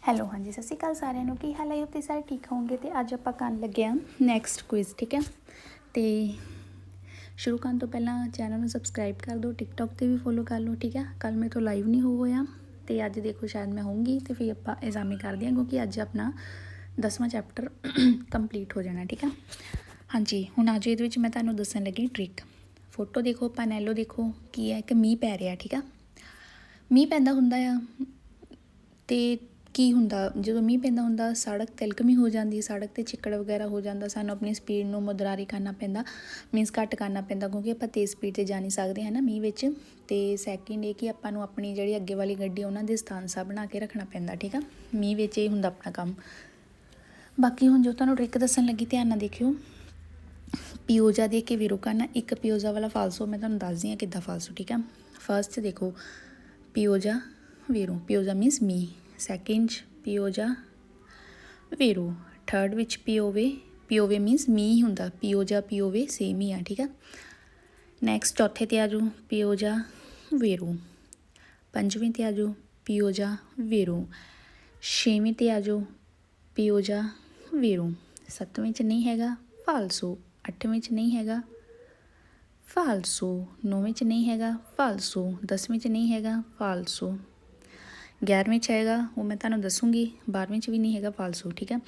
Hello ਹਾਂਜੀ ਸਤਿ ਸ਼੍ਰੀ ਅਕਾਲ ਸਾਰਿਆਂ ਨੂੰ। ਕੀ ਹਾਲ ਹੈ? ਤੁਸੀਂ ਸਾਰੇ ਠੀਕ ਹੋਵੋਗੇ। ਤੇ ਅੱਜ ਆਪਾਂ ਕਰਨ ਲੱਗੇ ਹਾਂ ਨੈਕਸਟ ਕੁਇਜ਼, ਠੀਕ ਹੈ। ਤੇ ਸ਼ੁਰੂ ਕਰਨ ਤੋਂ ਪਹਿਲਾਂ ਚੈਨਲ ਨੂੰ ਸਬਸਕ੍ਰਾਈਬ ਕਰ ਦਿਓ, ਟਿਕਟੋਕ 'ਤੇ ਵੀ ਫੋਲੋ ਕਰ ਲਓ, ਠੀਕ ਹੈ। ਕੱਲ੍ਹ ਮੇਰੇ ਤੋਂ ਲਾਈਵ ਨਹੀਂ ਹੋਇਆ ਤੇ ਅੱਜ ਦੇਖੋ ਸ਼ਾਇਦ ਮੈਂ ਹੋਊਂਗੀ ਤੇ ਫਿਰ ਆਪਾਂ ਐਗਜ਼ਾਮ ਕਰਦੇ ਹਾਂ, ਕਿਉਂਕਿ ਅੱਜ ਆਪਣਾ 10ਵਾਂ ਚੈਪਟਰ ਕੰਪਲੀਟ ਹੋ ਜਾਣਾ, ਠੀਕ ਹੈ। ਹਾਂਜੀ ਹੁਣ ਅੱਜ ਇਹਦੇ ਵਿੱਚ ਮੈਂ ਤੁਹਾਨੂੰ ਦੱਸਣ ਲੱਗੀ ਟ੍ਰਿਕ। ਫੋਟੋ ਦੇਖੋ, ਪੈਨੈਲੋ ਦੇਖੋ, ਕੀ ਹੈ, ਇੱਕ ਮੀਂਹ ਪੈ ਰਿਹਾ, ਠੀਕ ਆ। ਮੀਂਹ ਪੈਂਦਾ ਹੁੰਦਾ ਆ ਤੇ ਕੀ ਹੁੰਦਾ ਜਦੋਂ ਮੀਂਹ ਪੈਂਦਾ ਹੁੰਦਾ, ਸੜਕ ਤਿਲਕਮੀ ਹੋ ਜਾਂਦੀ, ਸੜਕ 'ਤੇ ਚਿੱਕੜ ਵਗੈਰਾ ਹੋ ਜਾਂਦਾ। ਸਾਨੂੰ ਆਪਣੀ ਸਪੀਡ ਨੂੰ ਮੁਦਰਾਰੀ ਕਰਨਾ ਪੈਂਦਾ, ਮੀਨਸ ਘੱਟ ਕਰਨਾ ਪੈਂਦਾ, ਕਿਉਂਕਿ ਆਪਾਂ ਤੇਜ਼ ਸਪੀਡ 'ਤੇ ਜਾ ਨਹੀਂ ਸਕਦੇ ਹੈ ਨਾ ਮੀਂਹ ਵਿੱਚ। ਅਤੇ ਸੈਕਿੰਡ ਇਹ ਕਿ ਆਪਾਂ ਨੂੰ ਆਪਣੀ ਜਿਹੜੀ ਅੱਗੇ ਵਾਲੀ ਗੱਡੀ ਉਹਨਾਂ ਦੇ ਸਥਾਨਸਾ ਬਣਾ ਕੇ ਰੱਖਣਾ ਪੈਂਦਾ, ਠੀਕ ਆ। ਮੀਂਹ ਵਿੱਚ ਇਹ ਹੁੰਦਾ ਆਪਣਾ ਕੰਮ। ਬਾਕੀ ਹੁਣ ਜੋ ਤੁਹਾਨੂੰ ਟ੍ਰਿਕ ਦੱਸਣ ਲੱਗੀ ਧਿਆਨ ਨਾਲ ਦੇਖਿਓ। ਪਿਓਜਾ ਦੇ ਕੇ ਵੀਰੋ ਕਰਨਾ। ਇੱਕ ਪਿਓਜਾ ਵਾਲਾ ਫਾਲਸੋ ਮੈਂ ਤੁਹਾਨੂੰ ਦੱਸਦੀ ਹਾਂ ਕਿੱਦਾਂ ਫਾਲਸੋ, ਠੀਕ ਆ। ਫਸਟ ਦੇਖੋ ਪਿਓਜਾ ਵੀਰੋ, ਪਿਓਜਾ ਮੀਨਸ ਮੀਂਹ। ਸੈਕਿੰਡ ਪਿਓਜਾ ਵੀਰੋ। ਥਰਡ ਵਿੱਚ ਪੀਓਵੇ, ਪੀਓਵੇ ਮੀਨਸ ਮੀਂਹ ਹੁੰਦਾ। ਪਿਓਜਾ ਪੀਓਵੇ ਸੇਮ ਹੀ ਆ, ਠੀਕ ਆ। ਨੈਕਸਟ ਚੌਥੇ 'ਤੇ ਆ ਜਾਓ ਪਿਓਜਾ ਵੀਰੋ। ਪੰਜਵੇਂ 'ਤੇ ਆ ਜਾਓ ਪਿਓਜਾ ਵੀਰੋ। ਛੇਵੇਂ 'ਤੇ ਆ ਜਾਓ ਪਿਓਜਾ ਵੀਰੋ। ਸੱਤਵੇਂ 'ਚ ਨਹੀਂ ਹੈਗਾ ਫਾਲਸੋ। ਅੱਠਵੇਂ 'ਚ ਨਹੀਂ ਹੈਗਾ ਫਾਲਸੋ। ਨੌਵੇਂ 'ਚ ਨਹੀਂ ਹੈਗਾ ਫਾਲਸੋ। 10ਵੇਂ 'ਚ ਨਹੀਂ ਹੈਗਾ ਫਾਲਸੋ। 11ਵੇਂ 'ਚ ਹੈਗਾ, ਉਹ ਮੈਂ ਤੁਹਾਨੂੰ ਦੱਸੂੰਗੀ। 12ਵੇਂ 'ਚ ਵੀ ਨਹੀਂ ਹੈਗਾ ਫਾਲਸੋ, ਠੀਕ ਹੈ।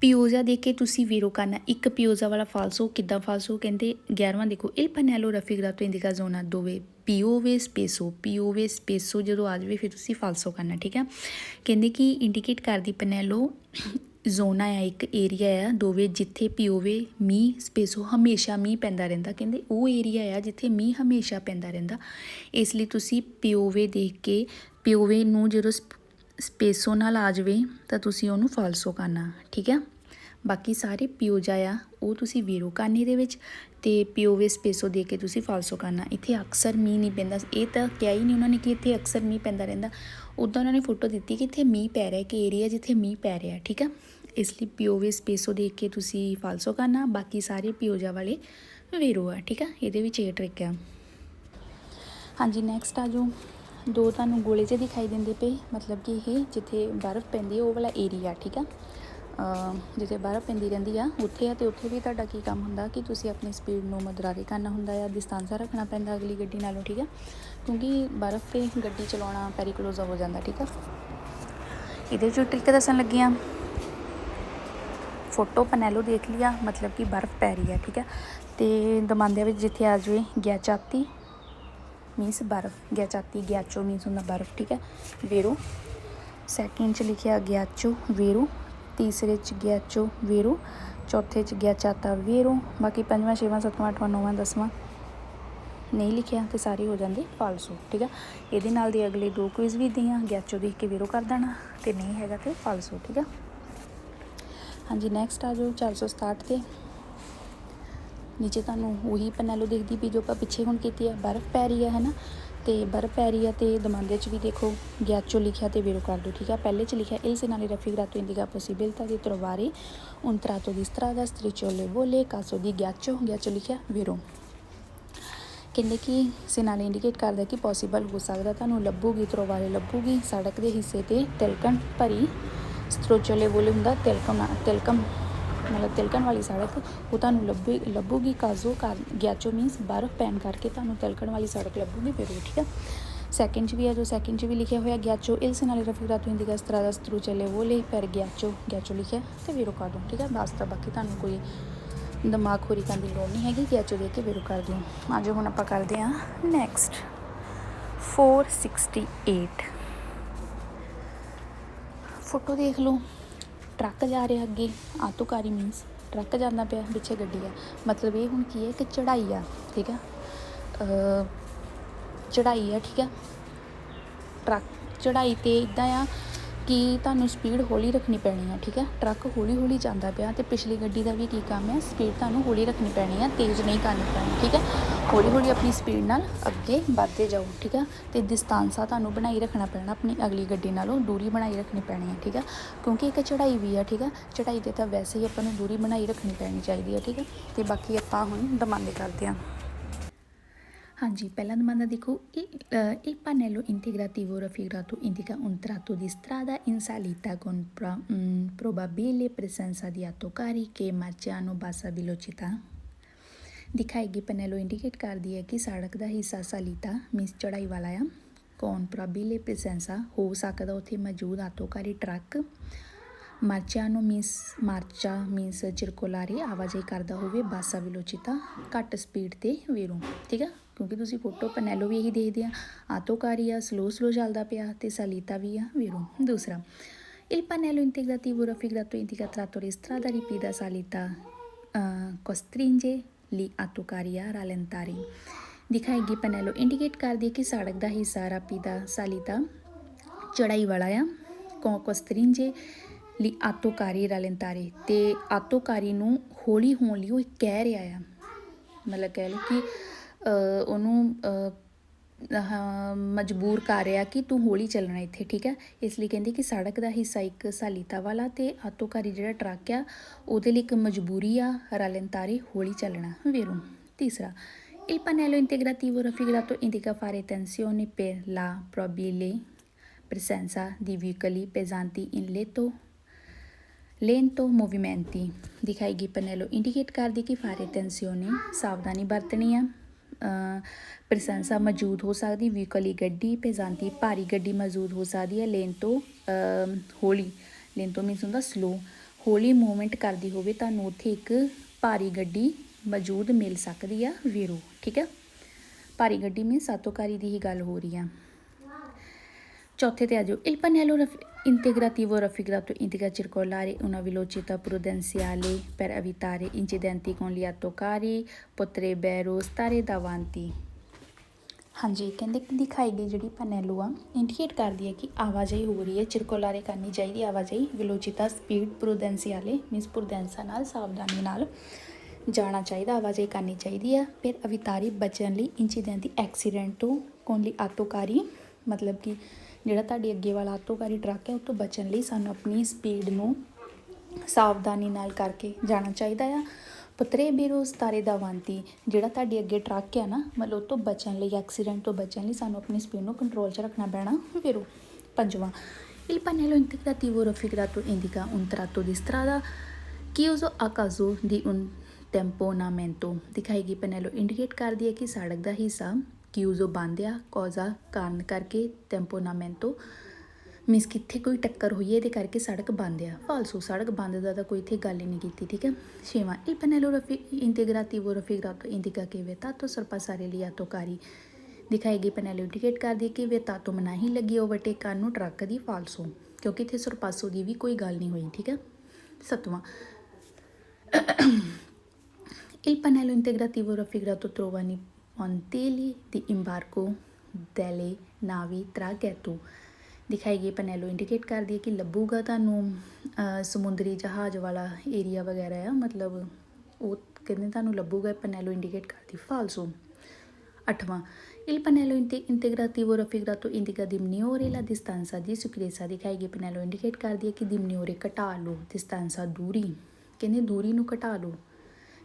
ਪਿਓਜ਼ਾ ਦੇ ਕੇ ਤੁਸੀਂ ਵੀਰੋ ਕਰਨਾ। ਇੱਕ ਪਿਓਜ਼ਾ ਵਾਲਾ ਫਾਲਸੋ ਕਿੱਦਾਂ ਫਾਲਸੋ ਕਹਿੰਦੇ। 11ਵਾਂ ਦੇਖੋ il pannello raffigurato indica zona dove piove spesso, piove spesso ਜਦੋਂ ਆ ਜਾਵੇ ਫਿਰ ਤੁਸੀਂ ਫਾਲਸੋ ਕਰਨਾ, ਠੀਕ ਹੈ। ਕਹਿੰਦੇ ਕਿ ਇੰਡੀਕੇਟ ਕਰਦੀ ਪੈਨੈਲੋ ਜ਼ੋਨਾ ਆ, ਇੱਕ ਏਰੀਆ ਆ ਦੋਵੇਂ ਜਿੱਥੇ ਪਿਓਵੇ ਮੀਂਹ ਸਪੇਸੋ ਹਮੇਸ਼ਾ ਮੀਂਹ ਪੈਂਦਾ ਰਹਿੰਦਾ। ਕਹਿੰਦੇ ਉਹ ਏਰੀਆ ਆ ਜਿੱਥੇ ਮੀਂਹ ਹਮੇਸ਼ਾ ਪੈਂਦਾ ਰਹਿੰਦਾ, ਇਸ ਲਈ ਤੁਸੀਂ ਪਿਓਵੇ ਦੇਖ ਕੇ ਪਿਓਵੇ ਨੂੰ ਜਦੋਂ ਸਪੇਸੋ ਨਾਲ ਆ ਜਾਵੇ ਤਾਂ ਤੁਸੀਂ ਉਹਨੂੰ ਫਾਲਸੋ ਕਰਨਾ, ਠੀਕ ਹੈ। ਬਾਕੀ ਸਾਰੇ ਪਿਓਜਾ ਆ ਉਹ ਤੁਸੀਂ ਵੀਰੋ ਕਰਨੀ ਦੇ ਵਿੱਚ, ਅਤੇ ਪਿਓਵੇ ਸਪੇਸੋ ਦੇ ਕੇ ਤੁਸੀਂ ਫਾਲਸੋ ਕਰਨਾ। ਇੱਥੇ ਅਕਸਰ ਮੀਂਹ ਨਹੀਂ ਪੈਂਦਾ, ਇਹ ਤਾਂ ਕਿਹਾ ਹੀ ਨਹੀਂ ਉਹਨਾਂ ਨੇ ਕਿ ਇੱਥੇ ਅਕਸਰ ਮੀਂਹ ਪੈਂਦਾ ਰਹਿੰਦਾ। ਉੱਦਾਂ ਉਹਨਾਂ ਨੇ ਫੋਟੋ ਦਿੱਤੀ ਕਿ ਇੱਥੇ ਮੀਂਹ ਪੈ ਰਿਹਾ, ਕਿ ਏਰੀਆ ਜਿੱਥੇ ਮੀਂਹ ਪੈ ਰਿਹਾ, ਠੀਕ ਆ। ਇਸ ਲਈ ਪਿਓਵੇ ਸਪੇਸੋ ਦੇਖ ਕੇ ਤੁਸੀਂ ਫਾਲਸੋ ਕਰਨਾ। ਬਾਕੀ ਸਾਰੇ ਪਿਓਜਾ ਵਾਲੇ ਵੀਰੋ ਆ, ਠੀਕ ਆ। ਇਹਦੇ ਵਿੱਚ ਇਹ ਟ੍ਰਿਕ ਆ। ਹਾਂਜੀ ਨੈਕਸਟ ਆ ਜਾਓ। ਦੋ ਤੁਹਾਨੂੰ ਗੋਲੇ ਜਿਹੇ ਦਿਖਾਈ ਦਿੰਦੇ ਪਏ, ਮਤਲਬ ਕਿ ਇਹ ਜਿੱਥੇ ਬਰਫ਼ ਪੈਂਦੀ ਉਹ ਵਾਲਾ ਏਰੀਆ, ਠੀਕ ਆ। ਜਿੱਥੇ ਬਰਫ਼ ਪੈਂਦੀ ਰਹਿੰਦੀ ਆ ਉੱਥੇ ਆ, ਅਤੇ ਉੱਥੇ ਵੀ ਤੁਹਾਡਾ ਕੀ ਕੰਮ ਹੁੰਦਾ ਕਿ ਤੁਸੀਂ ਆਪਣੀ ਸਪੀਡ ਨੂੰ ਮੁਦਰਾਰੇ ਕਰਨਾ ਹੁੰਦਾ ਆ, ਡਿਸਟੈਂਸ ਰੱਖਣਾ ਪੈਂਦਾ ਅਗਲੀ ਗੱਡੀ ਨਾਲੋਂ, ਠੀਕ ਆ। ਕਿਉਂਕਿ ਬਰਫ਼ 'ਤੇ ਗੱਡੀ ਚਲਾਉਣਾ ਪੈਰੀਕਲੋਜ਼ਾ ਹੋ ਜਾਂਦਾ, ਠੀਕ ਆ। ਇਹਦੇ 'ਚੋਂ ਟ੍ਰਿਕ ਦੱਸਣ ਲੱਗੀ ਹਾਂ। ਫੋਟੋ ਪੈਨੈਲੋ ਦੇਖ ਲਿਆ, ਮਤਲਬ ਕਿ ਬਰਫ਼ ਪੈ ਰਹੀ ਹੈ, ਠੀਕ ਹੈ। ਅਤੇ ਦਮਾਂਦਿਆਂ ਵਿੱਚ ਜਿੱਥੇ ਆ ਜਾਵੇ ਗਿਆਚਾਤੀ ਮੀਨਸ ਬਰਫ਼, ਗਿਆਚਾਤੀ ਗਿਆਚੋ ਮੀਨਸ ਹੁੰਦਾ ਬਰਫ਼, ਠੀਕ ਹੈ। ਵੀਰੋ ਸੈਕਿੰਡ 'ਚ ਲਿਖਿਆ ਗਿਆਚੋ ਵੀਰੋ। ਤੀਸਰੇ 'ਚ ਗਿਆਚੋ ਵੀਰੋ। ਚੌਥੇ 'ਚ ਗਿਆਚਾਤਾ ਵੀਰੋ। ਬਾਕੀ 5ਵਾਂ 6ਵਾਂ 7ਵਾਂ 8ਵਾਂ 9ਵਾਂ 10ਵਾਂ ਨਹੀਂ ਲਿਖਿਆ ਅਤੇ ਸਾਰੇ ਹੋ ਜਾਂਦੇ ਫਾਲਸੋ, ਠੀਕ ਆ। ਇਹਦੇ ਨਾਲ ਦੇ ਅਗਲੇ ਦੋ ਕੁਇਜ਼ ਵੀ ਇੱਦਾਂ ਆ, ਗਿਆਚੋ ਦੇਖ ਕੇ ਵੀਰੋ ਕਰ ਦੇਣਾ ਅਤੇ ਨਹੀਂ ਹੈਗਾ ਅਤੇ ਫਾਲਸੋ, ਠੀਕ ਆ। ਹਾਂਜੀ ਨੈਕਸਟ ਆ ਜਾਓ 467 'ਤੇ। ਨੀਚੇ ਤੁਹਾਨੂੰ ਉਹੀ ਪੈਨੈਲੋ ਦਿਖਦੀ ਵੀ ਜੋ ਆਪਾਂ ਪਿੱਛੇ ਹੁਣ ਕੀਤੀ ਆ, ਬਰਫ਼ ਪੈ ਰਹੀ ਹੈ ਨਾ, ਅਤੇ ਬਰਫ਼ ਪੈ ਰਹੀ ਆ। ਅਤੇ ਦਮਾਂਦੇ 'ਚ ਵੀ ਦੇਖੋ ਗਿਆਚੋ ਲਿਖਿਆ ਅਤੇ ਵੀਰੋ ਕਰ ਦਿਓ, ਠੀਕ ਆ। ਪਹਿਲੇ 'ਚ ਲਿਖਿਆ il segnale raffigurato indica la possibilità di trovare un tratto di strada strisciolevole caso di ghiaccio, ਗਿਆਚੋ ਲਿਖਿਆ ਵੀਰੋ। ਕਹਿੰਦੇ ਕਿ ਸਿਨਾਲੇ ਇੰਡੀਕੇਟ ਕਰਦਾ ਕਿ ਪੋਸੀਬਲ ਹੋ ਸਕਦਾ ਤੁਹਾਨੂੰ ਲੱਭੂਗੀ, ਤਰੋਵਾਰੇ ਲੱਭੂਗੀ ਸੜਕ ਦੇ ਹਿੱਸੇ 'ਤੇ ਤਿਲਕਣ ਭਰੀ। ਸਟਰੋਚੋਲੇਵੋਲੇ ਹੁੰਦਾ ਤਿਲਕਣ ਮਤਲਬ ਤਿਲਕਣ ਵਾਲੀ ਸੜਕ, ਉਹ ਤੁਹਾਨੂੰ ਲੱਭੂਗੀ। ਕਾਜ਼ੋ ਗਿਆਚੋ ਮੀਨਸ ਬਰਫ਼ ਪੈਣ ਕਰਕੇ ਤੁਹਾਨੂੰ ਤਿਲਕਣ ਵਾਲੀ ਸੜਕ ਲੱਭੂਗੀ ਵੀਰੋ, ਠੀਕ ਆ। ਸੈਕਿੰਡ 'ਚ ਵੀ ਆ ਜੋ ਸੈਕਿੰਡ 'ਚ ਵੀ ਲਿਖਿਆ ਹੋਇਆ ਗਿਆਚੋ il segnale raffigurato indica la strada strisciolevole per ghiaccio, ਗਿਆਚੋ ਲਿਖਿਆ ਅਤੇ ਵੀਰੋ ਕਰ ਦਿਓ, ਠੀਕ ਆ। ਬਸ ਤਾਂ ਬਾਕੀ ਤੁਹਾਨੂੰ ਕੋਈ ਦਿਮਾਗ ਖੋਰੀ ਕਰਨ ਦੀ ਲੋੜ ਨਹੀਂ ਹੈਗੀ, ਗਿਆਚੋ ਦੇ ਕੇ ਵੀਰੋ ਕਰ ਦਿਓ। ਅੱਜ ਹੁਣ ਆਪਾਂ ਕਰਦੇ ਹਾਂ ਨੈਕਸਟ 468। ਫੋਟੋ ਦੇਖ ਲਓ, ਟਰੱਕ ਜਾ ਰਿਹਾ ਅੱਗੇ, ਆਤੋਕਾਰੀ ਮੀਨਸ ਟਰੱਕ ਜਾਂਦਾ ਪਿਆ, ਪਿੱਛੇ ਗੱਡੀ ਆ, ਮਤਲਬ ਇਹ ਹੁਣ ਕੀ ਹੈ ਕਿ ਚੜ੍ਹਾਈ ਆ, ਠੀਕ ਆ। ਚੜ੍ਹਾਈ ਆ, ਠੀਕ ਆ। ਟਰੱਕ ਚੜ੍ਹਾਈ 'ਤੇ ਇੱਦਾਂ ਆ ਕਿ ਤੁਹਾਨੂੰ ਸਪੀਡ ਹੌਲੀ ਰੱਖਣੀ ਪੈਣੀ ਆ, ਠੀਕ ਆ। ਟਰੱਕ ਹੌਲੀ ਹੌਲੀ ਜਾਂਦਾ ਪਿਆ ਅਤੇ ਪਿਛਲੀ ਗੱਡੀ ਦਾ ਵੀ ਕੀ ਕੰਮ ਹੈ, ਸਪੀਡ ਤੁਹਾਨੂੰ ਹੌਲੀ ਰੱਖਣੀ ਪੈਣੀ ਆ, ਤੇਜ਼ ਨਹੀਂ ਕਰਨੀ ਪੈਣੀ, ਠੀਕ ਹੈ। ਹੌਲੀ ਹੌਲੀ ਆਪਣੀ ਸਪੀਡ ਨਾਲ ਅੱਗੇ ਵੱਧਦੇ ਜਾਓ, ਠੀਕ ਆ। ਅਤੇ ਡਿਸਟੈਂਸ ਤੁਹਾਨੂੰ ਬਣਾਈ ਰੱਖਣਾ ਪੈਣਾ, ਆਪਣੀ ਅਗਲੀ ਗੱਡੀ ਨਾਲੋਂ ਦੂਰੀ ਬਣਾਈ ਰੱਖਣੀ ਪੈਣੀ ਹੈ, ਠੀਕ ਆ। ਕਿਉਂਕਿ ਇੱਕ ਚੜ੍ਹਾਈ ਵੀ ਆ, ਠੀਕ ਆ। ਚੜ੍ਹਾਈ 'ਤੇ ਤਾਂ ਵੈਸੇ ਹੀ ਆਪਾਂ ਨੂੰ ਦੂਰੀ ਬਣਾਈ ਰੱਖਣੀ ਪੈਣੀ ਚਾਹੀਦੀ ਹੈ, ਠੀਕ ਹੈ। ਅਤੇ ਬਾਕੀ ਆਪਾਂ ਹੁਣ ਦਮਾਂਦੇ ਕਰਦੇ ਹਾਂ। हाँ जी, pela domanda dico, il pannello integrativo raffigurato indica un tratto di strada in salita con probabile presenza di autocarri che marciano a bassa velocità। दिखाएगी पनेलो इंडिकेट कर दिया कि सड़क का हिस्सा सलीता मीनस चढ़ाई वाला आ कौन प्रॉबिले प्रेजेंसा हो सकता उत्थे मौजूद आटोकारी ट्रक मार्चानो मीनस मार्चा मीनस चिरकोलारी आवाजाही करता होवे बासा विलोचिता घट स्पीड ते वेरों ठीक है क्योंकि तुसी फोटो पनेलो भी यही देखते हैं आटोकारी आ स्लो चलता पिया ते सलीता भी आ वेरों। दूसरा il pannello integrativo raffigurato indica tratto di strada ripida salita costringe li autocarri a rallentare। दिखाएगी पनेलो इंडिकेट कर दिए कि सड़क का हिस्सा रापीदा सालीता चढ़ाई वाला आ कोस्त्रिंजे ली आटोकारी रलेंतारे ते आटोकारी नूं हौली होण लई ओह कह रहा है मतलब कह लो कि ਉਹਨੂੰ मजबूर कर रहा कि तू हौली चलना इत्थे ठीक है इसलिए कहते कि सड़क का हिस्सा एक सालीता वाला तो आटोकारी जो ट्रक आ ਉਹਦੇ ਲਈ एक मजबूरी आ रलेंतारे हौली चलना वेरों। तीसरा il pannello integrativo raffigurato indica fare attenzione per la probabile presenza di veicoli pesanti in lento movimenti। दिखाएगी पनेलो इंडिकेट कर दी कि फारे अटेंशियोने सावधानी बरतनी है प्रशंसा मौजूद हो सकती व्हीकली गड्डी पेजांती भारी गड्डी मौजूद हो सकती है लेन तो हौली लेन तो मीनस होंदा स्लो हौली मूवमेंट करती होवे तानूं उत्थे एक भारी गड्डी मौजूद मिल सकती है वीरो ठीक है भारी गड्डी मीनस आटोकारी की ही गल हो रही है। चौथे ते आ जाओ il pannello integrativo raffigurato indica circolare una velocità prudenziale per evitare incidenti con gli autocarri potrebbero stare davanti। हाँ जी कहते दिखाई गई जी पनेलो आ इंडिकेट कर दी है कि आवाजाही हो रही है चिरकोलारे करनी चाहिए आवाजाही विलोचिता स्पीड प्रुडेंशियाले मीनस प्रुडेंसा नाल सावधानी नाल जाना चाहिए आवाजाही करनी चाहिए है फिर अवितारी बचन लई इंसीडेंट एक्सीडेंट तो कौन ली आटोकारी मतलब कि ਜਿਹੜਾ ਤੁਹਾਡੇ ਅੱਗੇ ਵਾਲਾ ਆਟੋਕਾਰੀ ਟਰੱਕ ਹੈ ਉਹ ਤੋਂ ਬਚਣ ਲਈ ਸਾਨੂੰ ਆਪਣੀ ਸਪੀਡ ਨੂੰ ਸਾਵਧਾਨੀ ਨਾਲ ਕਰਕੇ ਜਾਣਾ ਚਾਹੀਦਾ ਆ। ਪੁੱਤਰੇ ਬੀਰੋ ਸਤਾਰੇ ਦਾਵੰਤੀ ਜਿਹੜਾ ਤੁਹਾਡੇ ਅੱਗੇ ਟਰੱਕ ਹੈ ਨਾ ਮਤਲਬ ਉਹ ਤੋਂ ਬਚਣ ਲਈ ਐਕਸੀਡੈਂਟ ਤੋਂ ਬਚਣ ਲਈ ਸਾਨੂੰ ਆਪਣੀ ਸਪੀਡ ਨੂੰ ਕੰਟਰੋਲ 'ਚ ਰੱਖਣਾ ਪੈਣਾ ਵੀਰੋ। ਪੰਜਵਾਂ il pannello integrativo raffigurato indica un tratto di strada chiuso a caso di un tamponamento। दिखाएगी पनेलो इंडिकेट कर दिया कि सड़क का हिस्सा ਕਿਊਜ਼ੋ ਬੰਦ ਆ ਕੌਜ਼ਾ ਕਾਰਨ ਕਰਕੇ ਟੈਂਪੋਨਾਮੈਂਟੋ ਮੀਨਸ ਕਿੱਥੇ ਕੋਈ ਟੱਕਰ ਹੋਈ ਹੈ ਇਹਦੇ ਕਰਕੇ ਸੜਕ ਬੰਦ ਆ ਫਾਲਸੂ ਸੜਕ ਬੰਦ ਦਾ ਤਾਂ ਕੋਈ ਇੱਥੇ ਗੱਲ ਹੀ ਨਹੀਂ ਕੀਤੀ ਠੀਕ ਹੈ। ਛੇਵਾਂ il pannello integrativo raffigurato indica che vietato sorpassare gli autocarri। ਦਿਖਾਏਗੀ ਪਨੈਲੋ ਇੰਡੀਕੇਟ ਕਰਦੀ ਕਿ ਵਿetato ਮਨਾਹੀ ਲੱਗੀ ਓਵਰਟੇਕ ਕਰਨ ਨੂੰ ਟਰੱਕ ਦੀ ਫਾਲਸੂ ਕਿਉਂਕਿ ਇੱਥੇ ਸਰਪਾਸੋ ਦੀ ਵੀ ਕੋਈ ਗੱਲ ਨਹੀਂ ਹੋਈ ਠੀਕ ਹੈ। ਸੱਤਵਾਂ il pannello integrativo raffigurato trova Montili di imbarco delle navi traghetto। दिखाएगी पनेलो इंडिकेट कर दी कि लभूगा ਤੁਹਾਨੂੰ ਸਮੁੰਦਰੀ ਜਹਾਜ਼ ਵਾਲਾ ਏਰੀਆ ਵਗੈਰਾ ਆ ਮਤਲਬ ਉਹ ਕਹਿੰਦੇ ਤੁਹਾਨੂੰ ਲੱਭੂਗਾ ਪਨੈਲੋ ਇੰਡੀਕੇਟ ਕਰਦੀ ਫਾਲਸੂ। ਅੱਠਵਾਂ il pannello integrativo raffigurato indica diminuire la distanza di sicurezza। दिखाएगी पनेलो इंडिकेट कर दी कि diminuire ਘਟਾ ਲਓ distanza ਦੂਰੀ ਕਹਿੰਦੇ ਦੂਰੀ ਨੂੰ ਘਟਾ ਲਓ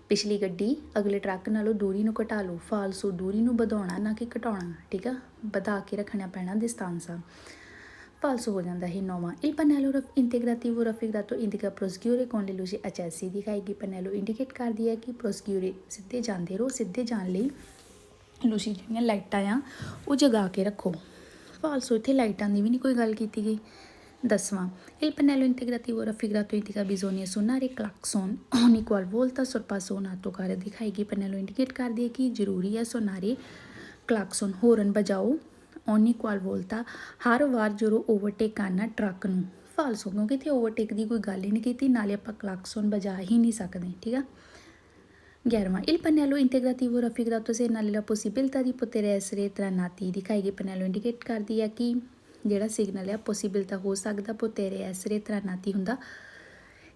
ਪਿਛਲੀ ਗੱਡੀ ਅਗਲੇ ਟਰੱਕ ਨਾਲੋਂ ਦੂਰੀ ਨੂੰ ਘਟਾ ਲਓ ਫਾਲਸੂ ਦੂਰੀ ਨੂੰ ਵਧਾਉਣਾ ਨਾ ਕਿ ਘਟਾਉਣਾ ਠੀਕ ਆ ਵਧਾ ਕੇ ਰੱਖਣਾ ਪੈਣਾ distanza ਫਾਲਸੂ ਹੋ ਜਾਂਦਾ ਹੈ। ਨੌਵਾਂ il pannello integrativo raffigurato indica proseguire con le luci accese। ਦਿਖਾਏਗੀ ਪਨੈਲੋ ਇੰਡੀਕੇਟ ਕਰਦੀ ਹੈ ਕਿ proseguire ਸਿੱਧੇ ਜਾਂਦੇ ਰਹੋ ਸਿੱਧੇ ਜਾਣ ਲਈ ਲੂਸੀ ਜਿਹੜੀਆਂ ਲਾਈਟਾਂ ਆ ਉਹ ਜਗਾ ਕੇ ਰੱਖੋ ਫਾਲਸੂ ਇੱਥੇ ਲਾਈਟਾਂ ਦੀ ਵੀ ਨਹੀਂ ਕੋਈ ਗੱਲ ਕੀਤੀ ਗਈ। ਦਸਵਾਂ il pannello integrativo raffigurato indica bisogna suonare clacson ogni qualvolta sorpassa un autocarro। ਦਿਖਾਏਗੀ ਪਨੈਲੋ ਇੰਡੀਕੇਟ ਕਰਦੀ ਹੈ ਕਿ ਜ਼ਰੂਰੀ ਹੈ ਸੁਨਾਰੇ ਕਲਾਕਸਨ ਹੋਰਨ ਵਜਾਓ ogni qualvolta ਹਰ ਵਾਰ ਜਦੋਂ ਓਵਰਟੇਕ ਕਰਨਾ ਟਰੱਕ ਨੂੰ ਫਾਲਸੂ ਕਿਉਂਕਿ ਇੱਥੇ ਓਵਰਟੇਕ ਦੀ ਕੋਈ ਗੱਲ ਹੀ ਨਹੀਂ ਕੀਤੀ ਨਾਲੇ ਆਪਾਂ ਕਲਾਕਸਨ ਵਜਾ ਹੀ ਨਹੀਂ ਸਕਦੇ ਠੀਕ ਆ। 11ਵਾਂ il pannello integrativo raffigurato segnala la possibilità di poter essere trainati। ਦਿਖਾਏਗੀ ਪਨੈਲੋ ਇੰਡੀਕੇਟ ਕਰਦੀ ਹੈ ਕਿ ਜਿਹੜਾ ਸਿਗਨਲ ਹੈ ਪੋਸੀਬਿਲਟਾ ਹੋ ਸਕਦਾ poter essere trainati ਹੁੰਦਾ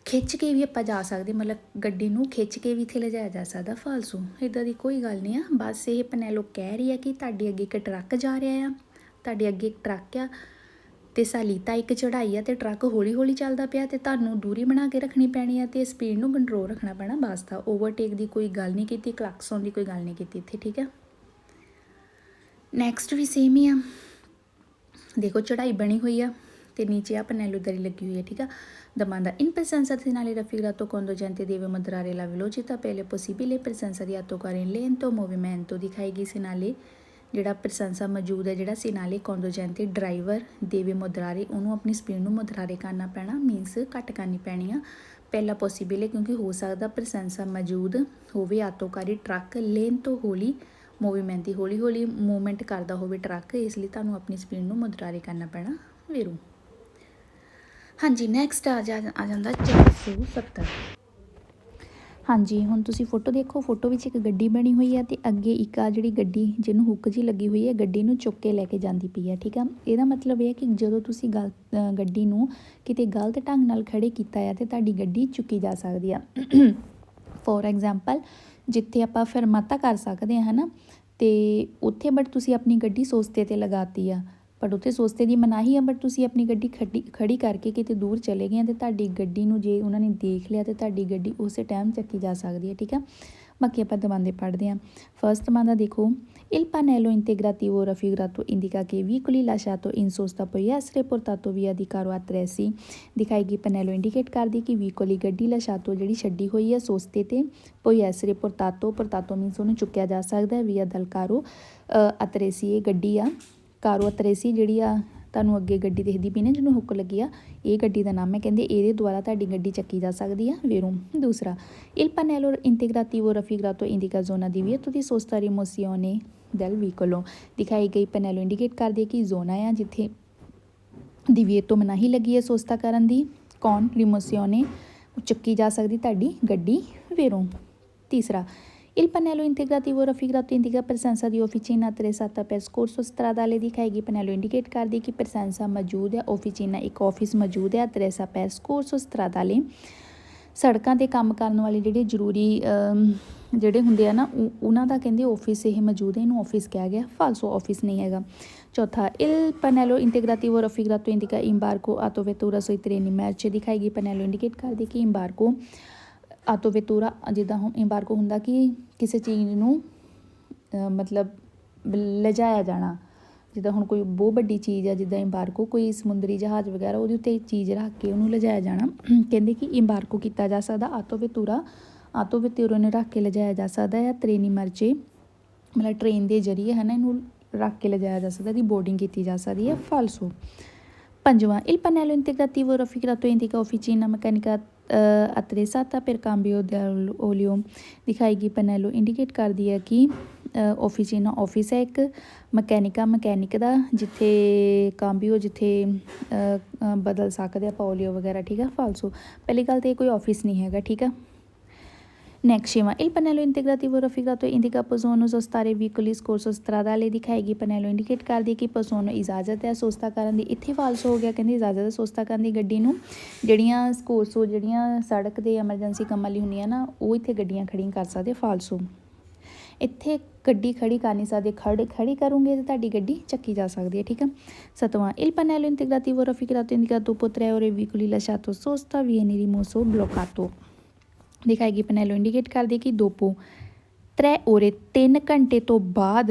ਖਿੱਚ ਕੇ ਵੀ ਆਪਾਂ ਜਾ ਸਕਦੇ ਮਤਲਬ ਗੱਡੀ ਨੂੰ ਖਿੱਚ ਕੇ ਵੀ ਇੱਥੇ ਲਿਜਾਇਆ ਜਾ ਸਕਦਾ ਫਾਲਸੂ ਇੱਦਾਂ ਦੀ ਕੋਈ ਗੱਲ ਨਹੀਂ ਆ ਬਸ ਇਹ ਪਨੈਲੋ ਕਹਿ ਰਹੀ ਹੈ ਕਿ ਤੁਹਾਡੇ ਅੱਗੇ ਇੱਕ ਟਰੱਕ ਜਾ ਰਿਹਾ ਆ ਤੁਹਾਡੇ ਅੱਗੇ ਇੱਕ ਟਰੱਕ ਆ ਅਤੇ ਸਾਲੀਤਾ ਇੱਕ ਚੜ੍ਹਾਈ ਆ ਅਤੇ ਟਰੱਕ ਹੌਲੀ ਹੌਲੀ ਚੱਲਦਾ ਪਿਆ ਅਤੇ ਤੁਹਾਨੂੰ ਦੂਰੀ ਬਣਾ ਕੇ ਰੱਖਣੀ ਪੈਣੀ ਆ ਅਤੇ ਸਪੀਡ ਨੂੰ ਕੰਟਰੋਲ ਰੱਖਣਾ ਪੈਣਾ ਬਸ ਦਾ ਓਵਰਟੇਕ ਦੀ ਕੋਈ ਗੱਲ ਨਹੀਂ ਕੀਤੀ ਕਲਾਕਸਨ ਦੀ ਕੋਈ ਗੱਲ ਨਹੀਂ ਕੀਤੀ ਇੱਥੇ ਠੀਕ ਹੈ। ਨੈਕਸਟ ਵੀ ਸੇਮ ਹੀ ਆ, ਦੇਖੋ ਚੜਾਈ ਬਣੀ ਹੋਈ ਆ ਤੇ ਨੀਚੇ ਆ ਪਨੈਲੋ ਦਰੀ ਲੱਗੀ ਹੋਈ ਹੈ, ਠੀਕ ਆ। Domanda: in presenza finale raffigurato conducente deve moderare la velocità per le possibili presenza di autocar in lento movimento। ਦਿਖਾਈ ਗਈ ਸਿਨਾਲੇ ਜਿਹੜਾ ਪ੍ਰਸੰਸਾ ਮੌਜੂਦ ਹੈ, ਜਿਹੜਾ ਸਿਨਾਲੇ ਕੰਦੋਜੈਂਤੇ ਡਰਾਈਵਰ ਦੇਵੇ ਮੁਦਰਾਰੇ, ਉਹਨੂੰ ਆਪਣੀ ਸਪੀਡ ਨੂੰ ਮੁਦਰਾਰੇ ਕਰਨਾ ਪੈਣਾ, ਮੀਨਸ ਘੱਟ ਕਰਨੀ ਪੈਣੀ ਆ। ਪਹਿਲਾ ਪੋਸੀਬਲ ਹੈ ਕਿਉਂਕਿ ਹੋ ਸਕਦਾ ਪ੍ਰਸੰਸਾ ਮੌਜੂਦ ਹੋਵੇ ਆਟੋਕਾਰੀ ਟਰੱਕ ਲੇਨ ਤੋਂ ਹੌਲੀ ਮੂਵਮੈਂਟ, ਹੌਲੀ ਹੌਲੀ ਮੂਵਮੈਂਟ ਕਰਦਾ ਹੋਵੇ ਟਰੱਕ, ਇਸ ਲਈ ਤੁਹਾਨੂੰ ਆਪਣੀ ਸਪੀਡ ਨੂੰ ਮੁਦਰਾਰੇ ਕਰਨਾ ਪੈਣਾ ਵੀਰੂ। ਹਾਂਜੀ ਨੈਕਸਟ ਆ ਜਾਂਦਾ 470। ਹਾਂਜੀ ਹੁਣ ਤੁਸੀਂ ਫੋਟੋ ਦੇਖੋ, ਫੋਟੋ ਵਿੱਚ ਇੱਕ ਗੱਡੀ ਬਣੀ ਹੋਈ ਹੈ ਤੇ ਅੱਗੇ ਇੱਕ ਆ ਜਿਹੜੀ ਗੱਡੀ ਜਿਹਨੂੰ ਹੁੱਕ ਜੀ ਲੱਗੀ ਹੋਈ ਹੈ, ਗੱਡੀ ਨੂੰ ਚੁੱਕ ਕੇ ਲੈ ਕੇ ਜਾਂਦੀ ਪਈ ਹੈ, ਠੀਕ ਆ। ਇਹਦਾ ਮਤਲਬ ਇਹ ਹੈ ਕਿ ਜਦੋਂ ਤੁਸੀਂ ਗੱਡੀ ਨੂੰ ਕਿਤੇ ਗਲਤ ਢੰਗ ਨਾਲ ਖੜੇ ਕੀਤਾ ਹੈ ਤੇ ਤੁਹਾਡੀ ਗੱਡੀ ਚੁੱਕੀ ਜਾ ਸਕਦੀ ਆ। ਫੋਰ ਐਗਜ਼ਾਮਪਲ ਜਿੱਥੇ ਆਪਾਂ ਫਰਮਾਤਾ ਕਰ ਸਕਦੇ ਹਾਂ ਹੈ ਨਾ, ਤੇ ਉੱਥੇ ਬਟ ਤੁਸੀਂ ਆਪਣੀ ਗੱਡੀ ਸੋਸਤੇ 'ਤੇ ਲਗਾਤੀ ਆ, ਬਟ ਉੱਥੇ ਸੋਸਤੇ ਦੀ ਮਨਾਹੀ ਆ, ਬਟ ਤੁਸੀਂ ਆਪਣੀ ਗੱਡੀ ਖੜੀ ਕਰਕੇ ਕਿਤੇ ਦੂਰ ਚਲੇ ਗਏ ਤੇ ਤੁਹਾਡੀ ਗੱਡੀ ਨੂੰ ਜੇ ਉਹਨਾਂ ਨੇ ਦੇਖ ਲਿਆ ਤੇ ਤੁਹਾਡੀ ਗੱਡੀ ਉਸੇ ਟਾਈਮ ਚੱਕੀ ਜਾ ਸਕਦੀ ਹੈ, ਠੀਕ ਆ। ਬਾਕੀ ਆਪਾਂ ਦਮਾਂਦੇ ਪੜ੍ਹਦੇ ਹਾਂ। ਫਸਟ ਦਮਾਂਦਾ ਦੇਖੋ, il pannello integrativo raffigurato indica che veicoli lasciato in sosta poi essere portato via di carro attrezzi। ਦਿਖਾਈ ਗਈ ਪਨੈਲੋ ਇੰਡੀਕੇਟ ਕਰਦੀ ਕਿ ਵੀਕੋਲੀ ਗੱਡੀ ਲਾਸ਼ਾਤੋ ਜਿਹੜੀ ਛੱਡੀ ਹੋਈ ਹੈ ਸੋਸਤੇ ਤੇ, ਪoi essere portato ਮੀਨਸ ਉਹਨੂੰ ਚੁੱਕਿਆ ਜਾ ਸਕਦਾ ਹੈ, via dal carro attrezzi ਇਹ ਗੱਡੀ ਆ, ਕਾਰੋ ਅਤਰੇਸੀ ਜਿਹੜੀ ਆ ਤੁਹਾਨੂੰ ਅੱਗੇ ਗੱਡੀ ਦਿਖਦੀ ਪਈ ਨਾ ਜਿਹਨੂੰ ਹੁੱਕ ਲੱਗੀ ਆ, ਇਹ ਗੱਡੀ ਦਾ ਨਾਮ ਹੈ, ਕਹਿੰਦੇ ਇਹਦੇ ਦੁਆਰਾ ਤੁਹਾਡੀ ਗੱਡੀ ਚੱਕੀ ਜਾ ਸਕਦੀ ਆ ਵੇਰੋ। ਦੂਸਰਾ, il pannello integrativo raffigurato indica zona di via di sosta rimozione del veicolo। ਦਿਖਾਈ ਗਈ ਪਨੈਲੋ ਇੰਡੀਕੇਟ ਕਰਦੀ ਹੈ ਕਿ ਜ਼ੋਨ ਆ ਜਿੱਥੇ ਦੀ ਵੀਏਤੋ ਮਨਾਹੀ ਲੱਗੀ ਹੈ ਸੋਸਤਾ ਕਰਨ ਦੀ, ਕੌਣ ਰਿਮੋਸੀਓਨੇ ਚੱਕੀ ਜਾ ਸਕਦੀ ਤੁਹਾਡੀ ਗੱਡੀ ਵੇਰੋ। ਤੀਸਰਾ, il pannello integrativo raffigurato indica presenza di officina attrezzata per soccorso stradale। ਦਿਖਾਏਗੀ ਪਨੈਲੋ ਇੰਡੀਕੇਟ ਕਰਦੀ ਕਿ ਪ੍ਰੈਸੈਂਸਾ ਮੌਜੂਦ ਹੈ, ਆਫਿਸਿਨਾ ਇੱਕ ਆਫਿਸ ਮੌਜੂਦ ਹੈ, attrezzata per soccorso stradale ਸੜਕਾਂ 'ਤੇ ਕੰਮ ਕਰਨ ਵਾਲੇ ਜਿਹੜੇ ਜ਼ਰੂਰੀ ਜਿਹੜੇ ਹੁੰਦੇ ਆ ਨਾ ਉਹਨਾਂ ਦਾ ਕਹਿੰਦੇ ਆਫਿਸ ਇਹ ਮੌਜੂਦ ਹੈ, ਇਹਨੂੰ ਆਫਿਸ ਕਿਹਾ ਗਿਆ, ਫਾਲਸੋ ਆਫਿਸ ਨਹੀਂ ਹੈਗਾ। ਚੌਥਾ, il pannello integrativo raffigurato indica imbarco autovettura sui treni merci। ਦਿਖਾਏਗੀ ਪਨੈਲੋ ਇੰਡੀਕੇਟ ਕਰਦੀ ਕਿ imbarco ਆਟੋ ਵੇਤੂਰਾ ਜਿੱਦਾਂ ਹੁਣ ਇੰਬਾਰਕੋ ਹੁੰਦਾ ਕਿ ਕਿਸੇ ਚੀਜ਼ ਨੂੰ ਮਤਲਬ ਲਿਜਾਇਆ ਜਾਣਾ, ਜਿੱਦਾਂ ਹੁਣ ਕੋਈ ਬਹੁਤ ਵੱਡੀ ਚੀਜ਼ ਆ ਜਿੱਦਾਂ ਇੰਬਾਰਕੋ ਕੋਈ ਸਮੁੰਦਰੀ ਜਹਾਜ਼ ਵਗੈਰਾ ਉਹਦੇ ਉੱਤੇ ਚੀਜ਼ ਰੱਖ ਕੇ ਉਹਨੂੰ ਲਿਜਾਇਆ ਜਾਣਾ, ਕਹਿੰਦੇ ਕਿ ਇੰਬਾਰਕੋ ਕੀਤਾ ਜਾ ਸਕਦਾ ਆਟੋ ਵੇਤੂਰਾ ਨੂੰ ਰੱਖ ਕੇ ਲਿਜਾਇਆ ਜਾ ਸਕਦਾ ਹੈ, ਟ੍ਰੇਨੀ ਮਰਚੇ ਮਤਲਬ ਟ੍ਰੇਨ ਦੇ ਜ਼ਰੀਏ ਹੈ ਨਾ ਇਹਨੂੰ ਰੱਖ ਕੇ ਲਿਜਾਇਆ ਜਾ ਸਕਦਾ, ਇਹਦੀ ਬੋਰਡਿੰਗ ਕੀਤੀ ਜਾ ਸਕਦੀ ਹੈ, ਫਾਲਸੋ। ਪੰਜਵਾਂ, il pannello integrativo raffigurato indica officina meccanica attrezzata per cambio dell'olio। ਦਿਖਾਈ ਗਈ ਪਨੈਲੋ ਇੰਡੀਕੇਟ ਕਰਦੀ ਹੈ ਕਿ ਆਫਿਸਿਨਾ ਆਫਿਸ ਹੈ ਇੱਕ, ਮਕੈਨਿਕ ਦਾ ਜਿੱਥੇ ਕਾਂਬੀਓ ਜਿੱਥੇ ਬਦਲ ਸਕਦੇ ਆਪਾਂ ਓਲੀਓ ਵਗੈਰਾ, ਠੀਕ ਆ, ਫਾਲਸੋ। ਪਹਿਲੀ ਗੱਲ ਤਾਂ ਇਹ ਕੋਈ ਆਫਿਸ ਨਹੀਂ ਹੈਗਾ, ਠੀਕ ਆ। ਨੈਕਸਟ ਛੇਵਾਂ, il pannello integrativo raffigurato indica possono sostare veicoli scorso stradale। ਦਿਖਾਏਗੀ ਪਨੈਲੋ ਇੰਡੀਕੇਟ ਕਰਦੀ ਕਿ possono ਇਜਾਜ਼ਤ ਹੈ ਸੋਸਤਾ ਕਰਨ ਦੀ, ਇੱਥੇ ਫਾਲਸੋ ਹੋ ਗਿਆ, ਕਹਿੰਦੀ ਇਜਾਜ਼ਤ ਹੈ ਸੋਸਤਾ ਕਰਨ ਦੀ ਗੱਡੀ ਨੂੰ, ਜਿਹੜੀਆਂ ਸਕੋਰਸੋ ਜਿਹੜੀਆਂ ਸੜਕ ਦੇ ਐਮਰਜੈਂਸੀ ਕੰਮਾਂ ਲਈ ਹੁੰਦੀਆਂ ਨਾ ਉਹ ਇੱਥੇ ਗੱਡੀਆਂ ਖੜੀਆਂ ਕਰ ਸਕਦੇ, ਫਾਲਸੋ। ਇੱਥੇ ਗੱਡੀ ਖੜੀ ਕਰ ਨਹੀਂ ਸਕਦੇ, ਖੜੀ ਕਰੋਗੇ ਤਾਂ ਤੁਹਾਡੀ ਗੱਡੀ ਚੱਕੀ ਜਾ ਸਕਦੀ ਹੈ, ਠੀਕ ਆ। ਸੱਤਵਾਂ, il pannello integrativo raffigurato indica dopo 3 ore veicoli lasciato sosta viene rimosso bloccato। ਦਿਖਾਏਗੀ ਪਨੈਲੋ ਇੰਡੀਕੇਟ ਕਰਦੀ ਕਿ ਦੋਪੋ 3 ore 3 ਘੰਟੇ ਤੋਂ ਬਾਅਦ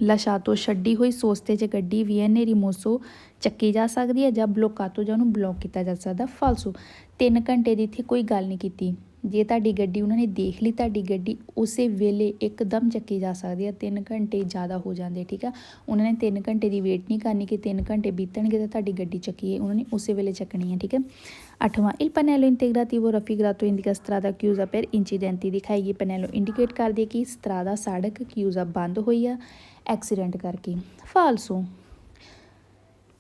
ਲਾਸ਼ਾਤੋ ਛੱਡੀ ਹੋਈ ਸੋਸਤੇ 'ਚ ਗੱਡੀ ਵੀਐਨਏ ਰਿਮੋਸੋ ਚੱਕੀ ਜਾ ਸਕਦੀ ਹੈ ਜਾਂ ਬਲੋਕਾਤੋ ਜਾਂ ਉਹਨੂੰ ਬਲੋਕ ਕੀਤਾ ਜਾ ਸਕਦਾ, ਫਾਲਸੋ। 3 ਘੰਟੇ ਦੀ ਇੱਥੇ ਕੋਈ ਗੱਲ ਨਹੀਂ ਕੀਤੀ, ਜੇ ਤੁਹਾਡੀ ਗੱਡੀ ਉਹਨਾਂ ਨੇ ਦੇਖ ਲਈ ਤੁਹਾਡੀ ਗੱਡੀ ਉਸੇ ਵੇਲੇ ਇੱਕਦਮ ਚੱਕੀ ਜਾ ਸਕਦੀ ਹੈ, 3 ਘੰਟੇ ਜ਼ਿਆਦਾ ਹੋ ਜਾਂਦੇ, ਠੀਕ ਆ। ਉਹਨਾਂ ਨੇ 3 ਘੰਟੇ ਦੀ ਵੇਟ ਨਹੀਂ ਕਰਨੀ ਕਿ 3 ਘੰਟੇ ਬੀਤਣਗੇ ਤਾਂ ਤੁਹਾਡੀ ਗੱਡੀ ਚੱਕੀਏ, ਉਹਨਾਂ ਨੇ ਉਸੇ ਵੇਲੇ ਚੱਕਣੀ ਹੈ, ਠੀਕ ਹੈ। 8ਵਾਂ, il pannello integrativo raffigurato indica strada chiusa per incidenti। ਦਿਖਾਏਗੀ ਪਨੈਲੋ ਇੰਡੀਕੇਟ ਕਰਦੀ ਕਿ ਸਟਰਾਦਾ ਸੜਕ ਕਿਊਜ਼ਾ ਬੰਦ ਹੋਈ ਆ ਐਕਸੀਡੈਂਟ ਕਰਕੇ, ਫਾਲਸੋ।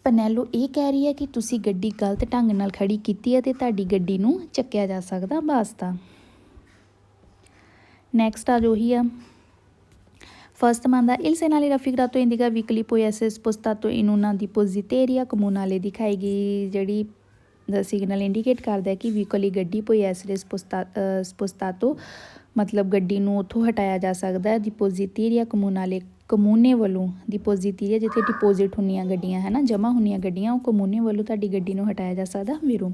ਪਨੈਲੋ ਇਹ ਕਹਿ ਰਹੀ ਹੈ ਕਿ ਤੁਸੀਂ ਗੱਡੀ ਗਲਤ ਢੰਗ ਨਾਲ ਖੜੀ ਕੀਤੀ ਹੈ ਤੇ ਤੁਹਾਡੀ ਗੱਡੀ ਨੂੰ ਚੱਕਿਆ ਜਾ ਸਕਦਾ, ਬਾਸਤਾ। ਨੈਕਸਟ ਆ ਜੋ ਹੀ ਆ ਫਸਟ ਮੰਨਦਾ, il segnale raffigurato indica veicoli poi essere spostato in una depositeria comunale। ਦਿਖਾਏਗੀ ਜਿਹੜੀ ਸਿਗਨਲ ਇੰਡੀਕੇਟ ਕਰਦਾ ਕਿ ਵੀਕਲੀ ਗੱਡੀ ਪoi essere spostato ਮਤਲਬ ਗੱਡੀ ਨੂੰ ਉੱਥੋਂ ਹਟਾਇਆ ਜਾ ਸਕਦਾ, ਡਿਪੋਜ਼ਿਟੀਰੀਆ ਕਮੂਨਾਲੇ ਕਮੂਨੇ ਵੱਲੋਂ, ਡਿਪੋਜ਼ਿਟੀਰੀਆ ਜਿੱਥੇ ਡਿਪੋਜ਼ਿਟ ਹੁੰਦੀਆਂ ਗੱਡੀਆਂ ਹੈ ਨਾ, ਜਮ੍ਹਾਂ ਹੁੰਦੀਆਂ ਗੱਡੀਆਂ, ਉਹ ਕਮੂਨੇ ਵੱਲੋਂ ਤੁਹਾਡੀ ਗੱਡੀ ਨੂੰ ਹਟਾਇਆ ਜਾ ਸਕਦਾ ਵੀਰੋ।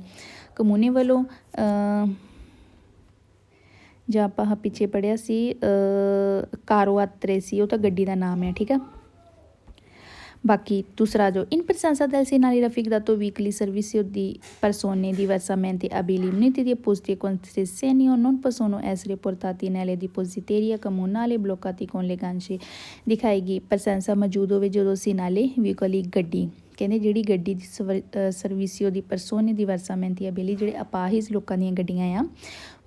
ਕਮੂਨੇ ਵੱਲੋਂ ਜਾਂ ਆਪਾਂ ਪਿੱਛੇ ਪੜ੍ਹਿਆ ਸੀ ਕਾਰੋ ਆਤਰੇਸੀ, ਉਹ ਤਾਂ ਗੱਡੀ ਦਾ ਨਾਮ ਹੈ, ਠੀਕ ਆ। Bachi दूसरा जो in presenza del segnale raffigurato weekly servizio di persone diversamente abili muniti di appositi contrassegno non possono essere portati nelle depositerie comunali bloccati con le ganci ਦਿਖਾਏਗੀ presenza ਮੌਜੂਦ ਹੋਵੇ ਜਦੋਂ segnale veicoli ਗੱਡੀ ਕਹਿੰਦੇ ਜਿਹੜੀ ਗੱਡੀ ਦੀ ਸਰਵਿਸਿਓ ਦੀ ਪਰਸੋਨੇ ਦੀ ਵਰਸਾਮੈਂਤੀ ਅਬੇਲੀ ਜਿਹੜੇ ਅਪਾਹਿਜ ਲੋਕਾਂ ਦੀਆਂ ਗੱਡੀਆਂ ਆ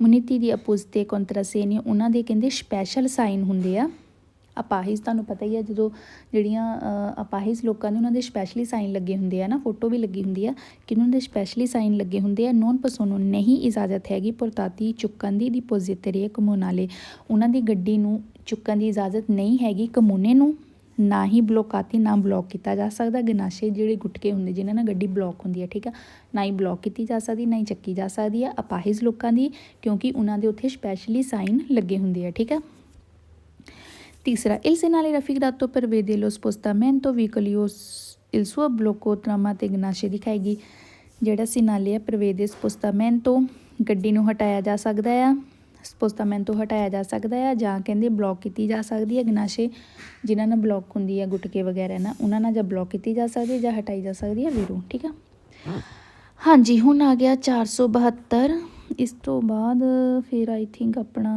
ਮੁਨੀਤੀ ਦੀ ਅਪੋਜ਼ਿਟੇ ਕੰਟਰਾਸੇਨੀ ਉਹਨਾਂ ਦੇ ਕਹਿੰਦੇ ਸਪੈਸ਼ਲ ਸਾਈਨ ਹੁੰਦੇ ਆ ਅਪਾਹਿਜ ਤੁਹਾਨੂੰ ਪਤਾ ਹੀ ਆ ਜਦੋਂ ਜਿਹੜੀਆਂ ਅਪਾਹਿਜ ਲੋਕਾਂ ਦੇ ਉਹਨਾਂ ਦੇ ਸਪੈਸ਼ਲੀ ਸਾਈਨ ਲੱਗੇ ਹੁੰਦੇ ਆ ਨਾ ਫੋਟੋ ਵੀ ਲੱਗੀ ਹੁੰਦੀ ਆ ਕਿ ਉਹਨਾਂ ਦੇ ਸਪੈਸ਼ਲੀ ਸਾਈਨ ਲੱਗੇ ਹੁੰਦੇ ਆ ਨੋਨ ਪਰਸੋਨੋ ਨਹੀਂ ਇਜਾਜ਼ਤ ਹੈਗੀ ਪੁਰਤਾਤੀ ਚੁੱਕਣ ਦੀ ਡਿਪੋਜ਼ਿਟਰੀ ਕਮੂਨਾਲੇ ਉਹਨਾਂ ਦੀ ਗੱਡੀ ਨੂੰ ਚੁੱਕਣ ਦੀ ਇਜਾਜ਼ਤ ਨਹੀਂ ਹੈਗੀ ਕਮੂਨੇ ਨੂੰ ਨਾ ਹੀ ਬਲੋਕਾਤੀ ਨਾ ਬਲੋਕ ਕੀਤਾ ਜਾ ਸਕਦਾ ਗਨਾਸ਼ੇ ਜਿਹੜੇ ਗੁਟਕੇ ਹੁੰਦੇ ਜਿਨ੍ਹਾਂ ਨਾਲ ਗੱਡੀ ਬਲੋਕ ਹੁੰਦੀ ਹੈ ਠੀਕ ਆ ਨਾ ਹੀ ਬਲੋਕ ਕੀਤੀ ਜਾ ਸਕਦੀ ਨਾ ਹੀ ਚੱਕੀ ਜਾ ਸਕਦੀ ਆ ਅਪਾਹਿਜ ਲੋਕਾਂ ਦੀ ਕਿਉਂਕਿ ਉਹਨਾਂ ਦੇ ਉੱਥੇ ਸਪੈਸ਼ਲੀ ਸਾਈਨ ਲੱਗੇ ਹੁੰਦੇ ਆ ਠੀਕ ਆ तीसरा il segnale raffigurato prevede lo spostamento veicolo il suo blocco tramite ganasce ਦਿਖਾਏਗੀ ਜਿਹੜਾ ਸਿਨਾਲੇ ਆ ਪ੍ਰਵੇਦੇ ਸਪੋਸਟਾਮੈਂਟੋ ਗੱਡੀ ਨੂੰ ਹਟਾਇਆ ਜਾ ਸਕਦਾ ਆ ਸਪੋਸਟਾਮੈਂਟੋ ਹਟਾਇਆ ਜਾ ਸਕਦਾ ਆ ਜਾਂ ਕਹਿੰਦੇ ਬਲੌਕ ਕੀਤੀ ਜਾ ਸਕਦੀ ਹੈ ਗਨਾਸ਼ੇ ਜਿਨ੍ਹਾਂ ਨਾਲ ਬਲੌਕ ਹੁੰਦੀ ਹੈ ਗੁਟਕੇ ਵਗੈਰਾ ਨਾ ਉਹਨਾਂ ਨਾਲ ਜਾਂ ਬਲੌਕ ਕੀਤੀ ਜਾ ਸਕਦੀ ਹੈ ਜਾਂ ਹਟਾਈ ਜਾ ਸਕਦੀ ਹੈ ਵੀਰੋ ਠੀਕ ਆ ਹਾਂਜੀ ਹੁਣ ਆ ਗਿਆ 472 ਇਸ ਤੋਂ ਬਾਅਦ ਫਿਰ ਆਈ ਥਿੰਕ ਆਪਣਾ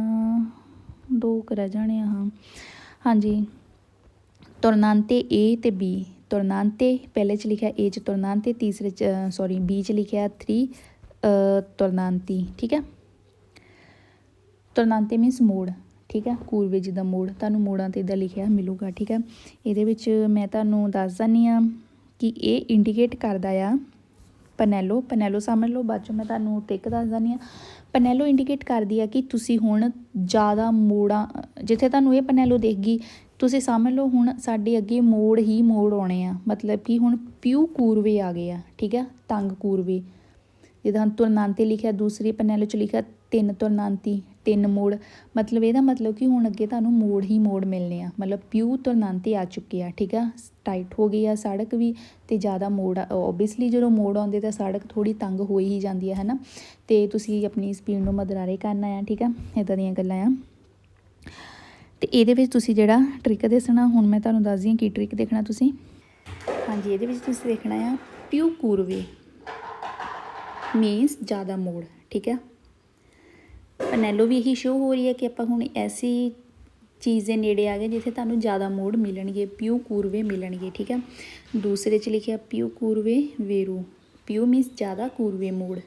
2 ਰਹਿ ਜਾਣੇ ਆ ਹਾਂ ਹਾਂਜੀ ਤੁਰਨਾਂਤੇ ਏ ਤੇ ਬੀ ਤੁਰਨਾਂਤੇ ਪਹਿਲੇ 'ਚ ਲਿਖਿਆ ਏ 'ਚ ਤੁਰਨਾਂਤੇ ਤੀਸਰੇ 'ਚ ਸੌਰੀ ਬੀ 'ਚ ਲਿਖਿਆ 3 ਤੁਰਨਾਂਤੀ ਠੀਕ ਹੈ ਤੁਰਨਾਂਤੇ ਮੀਨਸ ਮੋੜ ਠੀਕ ਹੈ ਕੂਰਵੇ ਜਿੱਦਾਂ ਮੋੜ ਤੁਹਾਨੂੰ ਮੋੜਾਂ 'ਤੇ ਇੱਦਾਂ ਲਿਖਿਆ ਮਿਲੂਗਾ ਠੀਕ ਹੈ ਇਹਦੇ ਵਿੱਚ ਮੈਂ ਤੁਹਾਨੂੰ ਦੱਸ ਦਿੰਦੀ ਹਾਂ ਕਿ ਇਹ ਇੰਡੀਕੇਟ ਕਰਦਾ ਆ ਪਨੈਲੋ ਸਮਝ ਲਓ ਬਾਅਦ 'ਚੋਂ ਮੈਂ ਤੁਹਾਨੂੰ ਟ੍ਰਿਕ ਦੱਸ ਦਿੰਦੀ ਹਾਂ ਪਨੈਲੋ ਇੰਡੀਕੇਟ ਕਰਦੀ ਆ ਕਿ ਤੁਸੀਂ ਹੁਣ ਜ਼ਿਆਦਾ ਮੋੜਾਂ ਜਿੱਥੇ ਤੁਹਾਨੂੰ ਇਹ ਪਨੈਲੋ ਦਿਖ ਗਈ ਤੁਸੀਂ ਸਮਝ ਲਓ ਹੁਣ ਸਾਡੇ ਅੱਗੇ ਮੋੜ ਹੀ ਮੋੜ ਆਉਣੇ ਆ ਮਤਲਬ ਕਿ ਹੁਣ ਪਿਊ ਕੂਰਵੇ ਆ ਗਏ ਆ ਠੀਕ ਆ ਤੰਗ ਕੂਰਵੇ ਜਿੱਦਾਂ ਤੁਰਨਾਂਤੇ ਲਿਖਿਆ ਦੂਸਰੀ ਪਨੈਲੋ 'ਚ ਲਿਖਿਆ 3 ਤੁਰਨਾਂਤੀ 3 ਮੋੜ ਮਤਲਬ ਇਹਦਾ ਮਤਲਬ ਕਿ ਹੁਣ ਅੱਗੇ ਤੁਹਾਨੂੰ ਮੋੜ ਹੀ ਮੋੜ ਮਿਲਣੇ ਆ ਮਤਲਬ ਪਿਊ ਤੁਰਨਾਂਤੇ ਆ ਚੁੱਕੇ ਆ ਠੀਕ ਆ ਟਾਈਟ ਹੋ ਗਈ ਆ ਸੜਕ ਵੀ ਅਤੇ ਜ਼ਿਆਦਾ ਮੋੜ ਓਬੀਅਸਲੀ ਜਦੋਂ ਮੋੜ ਆਉਂਦੇ ਤਾਂ ਸੜਕ ਥੋੜ੍ਹੀ ਤੰਗ ਹੋ ਹੀ ਜਾਂਦੀ ਹੈ ਨਾ ਅਤੇ ਤੁਸੀਂ ਆਪਣੀ ਸਪੀਡ ਨੂੰ ਮਦਰਾਰੇ ਕਰਨਾ ਆ ਠੀਕ ਆ ਇੱਦਾਂ ਦੀਆਂ ਗੱਲਾਂ ਆ ਅਤੇ ਇਹਦੇ ਵਿੱਚ ਤੁਸੀਂ ਜਿਹੜਾ ਟ੍ਰਿਕ ਦੱਸਣਾ ਹੁਣ ਮੈਂ ਤੁਹਾਨੂੰ ਦੱਸਦੀ ਹਾਂ ਕੀ ਟ੍ਰਿਕ ਦੇਖਣਾ ਤੁਸੀਂ ਹਾਂਜੀ ਇਹਦੇ ਵਿੱਚ ਤੁਸੀਂ ਦੇਖਣਾ ਆ ਪਿਊ ਕੂਰਵੇ ਮੀਨਸ ਜ਼ਿਆਦਾ ਮੋੜ ਠੀਕ ਹੈ ਪਨੈਲੋ ਵੀ ਇਹੀ ਸ਼ੋ ਹੋ ਰਹੀ ਹੈ ਕਿ ਆਪਾਂ ਹੁਣ ਐਸੀ ਚੀਜ਼ ਦੇ ਨੇੜੇ ਆ ਗਏ ਜਿੱਥੇ ਤੁਹਾਨੂੰ ਜ਼ਿਆਦਾ ਮੋੜ ਮਿਲਣਗੇ ਪਿਊ ਕੂਰਵੇ ਮਿਲਣਗੇ ਠੀਕ ਹੈ ਦੂਸਰੇ 'ਚ ਲਿਖਿਆ ਪਿਊ ਕੂਰਵੇ ਵੇਰੂ ਪਿਊ ਮੀਨਸ ਜ਼ਿਆਦਾ ਕੂਰਵੇ ਮੋੜ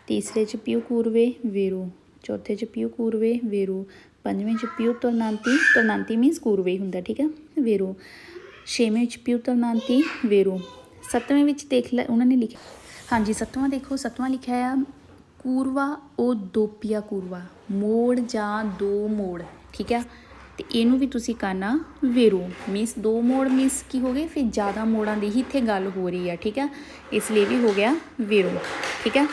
ਤੀਸਰੇ 'ਚ ਪਿਊ ਕੂਰਵੇ ਵੇਰੂ ਚੌਥੇ 'ਚ ਪਿਊ ਕੂਰਵੇ ਵੇਰੂ ਪੰਜਵੇਂ 'ਚ ਪਿਊ ਤੁਰਨਾਂਤੀ ਮੀਨਸ ਕੂਰਵੇ ਹੁੰਦਾ ਠੀਕ ਹੈ ਵੇਰੂ ਛੇਵੇਂ 'ਚ ਪਿਊ ਤੁਰਨਾਂਤੀ ਵੇਰੂ ਸੱਤਵੇਂ ਵਿੱਚ ਦੇਖ ਲੈ ਉਹਨਾਂ ਨੇ ਲਿਖਿਆ ਹਾਂਜੀ ਸੱਤਵਾਂ ਦੇਖੋ ਸੱਤਵਾਂ ਲਿਖਿਆ ਆ ਕੂਰਵਾ ਉਹ ਦੋਪੀਆ ਕੂਰਵਾ ਮੋੜ ਜਾਂ 2 ਮੋੜ ਠੀਕ ਆ ਅਤੇ ਇਹਨੂੰ ਵੀ ਤੁਸੀਂ ਕਰਨਾ ਵੇਰੋ ਮੀਨਸ 2 ਮੋੜ ਮੀਨਸ ਕੀ ਹੋ ਗਏ ਫਿਰ ਜ਼ਿਆਦਾ ਮੋੜਾਂ ਦੀ ਹੀ ਇੱਥੇ ਗੱਲ ਹੋ ਰਹੀ ਆ ਠੀਕ ਆ ਇਸ ਲਈ ਵੀ ਹੋ ਗਿਆ ਵੇਰੋ ਠੀਕ ਆ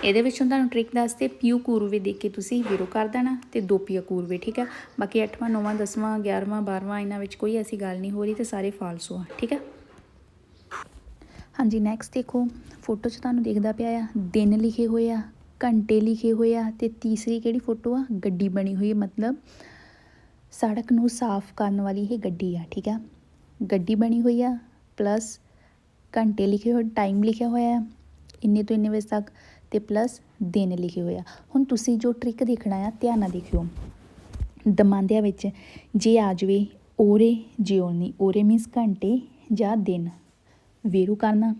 ਇਹਦੇ ਵਿੱਚੋਂ ਤੁਹਾਨੂੰ ਟ੍ਰਿਕ ਦੱਸਦੇ ਪਿਊ ਕੂਰਵੇ ਦੇਖ ਕੇ ਤੁਸੀਂ ਵੇਰੋ ਕਰ ਦੇਣਾ ਅਤੇ ਦੋਪੀਆ ਕੂਰਵੇ ਠੀਕ ਆ ਬਾਕੀ 8ਵਾਂ 9ਵਾਂ 10ਵਾਂ 11ਵਾਂ 12ਵਾਂ ਇਹਨਾਂ ਵਿੱਚ ਕੋਈ ਐਸੀ ਗੱਲ ਨਹੀਂ ਹੋ ਰਹੀ ਅਤੇ ਸਾਰੇ ਫਾਲਸੋ ਆ ਠੀਕ ਆ ਹਾਂਜੀ ਨੈਕਸਟ ਦੇਖੋ ਫੋਟੋ 'ਚ ਤੁਹਾਨੂੰ ਦਿਖਦਾ ਪਿਆ ਆ ਦਿਨ ਲਿਖੇ ਹੋਏ ਆ ਘੰਟੇ ਲਿਖੇ ਹੋਏ ਆ ਅਤੇ ਤੀਸਰੀ ਕਿਹੜੀ ਫੋਟੋ ਆ ਗੱਡੀ ਬਣੀ ਹੋਈ ਮਤਲਬ ਸੜਕ ਨੂੰ ਸਾਫ਼ ਕਰਨ ਵਾਲੀ ਇਹ ਗੱਡੀ ਆ ਠੀਕ ਆ ਗੱਡੀ ਬਣੀ ਹੋਈ ਆ ਪਲੱਸ ਘੰਟੇ ਲਿਖੇ ਹੋਏ ਟਾਈਮ ਲਿਖਿਆ ਹੋਇਆ ਆ ਇੰਨੇ ਤੋਂ ਇੰਨੇ ਵਜੇ ਤੱਕ ਅਤੇ ਪਲੱਸ ਦਿਨ ਲਿਖੇ ਹੋਏ ਆ ਹੁਣ ਤੁਸੀਂ ਜੋ ਟ੍ਰਿਕ ਦੇਖਣਾ ਆ ਧਿਆਨ ਨਾਲ ਦੇਖਿਓ ਦਮਾਂਦਿਆਂ ਵਿੱਚ ਜੇ ਆ ਜਾਵੇ ਓਰੇ ਜਿਓਨੀ ਓਰੇ ਮੀਨਸ ਘੰਟੇ ਜਾਂ ਦਿਨ ਵੇਰੂ ਕਰਨਾ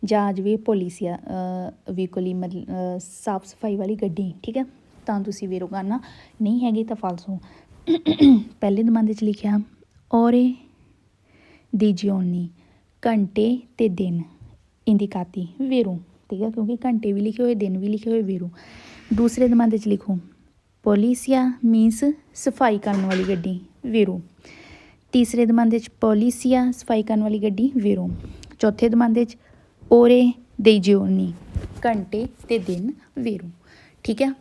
ਜਾਂ ਆ ਜਾਵੇ ਪੋਲੀਸੀਆ ਵਹੀਕਲੀ ਮਤਲਬ ਸਾਫ਼ ਸਫਾਈ ਵਾਲੀ ਗੱਡੀ ਠੀਕ ਹੈ ਤਾਂ ਤੁਸੀਂ ਵੇਰੋ ਕਰਨਾ ਨਹੀਂ ਹੈਗੀ ਤਾਂ ਫਾਲਸੋ ਪਹਿਲੇ ਦਮਾਂਦੇ 'ਚ ਲਿਖਿਆ ਔਰੇ ਦੀ ਜਿਓਨੀ ਘੰਟੇ ਅਤੇ ਦਿਨ ਇੰਡੀਕਾਤੀ ਵੇਰੋ ਠੀਕ ਹੈ ਕਿਉਂਕਿ ਘੰਟੇ ਵੀ ਲਿਖੇ ਹੋਏ ਦਿਨ ਵੀ ਲਿਖੇ ਹੋਏ ਵੇਰੋ ਦੂਸਰੇ ਦਮਾਂਦੇ 'ਚ ਲਿਖੋ ਪੋਲੀਸੀਆ ਮੀਨਸ ਸਫਾਈ ਕਰਨ ਵਾਲੀ ਗੱਡੀ ਵੇਰੋ ਤੀਸਰੇ ਦਮਾਂਦੇ 'ਚ ਪੋਲੀਸੀਆ ਸਫਾਈ ਕਰਨ ਵਾਲੀ ਗੱਡੀ ਵੇਰੋ ਚੌਥੇ ਦਮਾਂਦੇ 'ਚ ਓਰੇ ਦੇ ਜਿਓਨੀ ਘੰਟੇ ਅਤੇ ਦਿਨ ਵੇਰੋ ਠੀਕ ਹੈ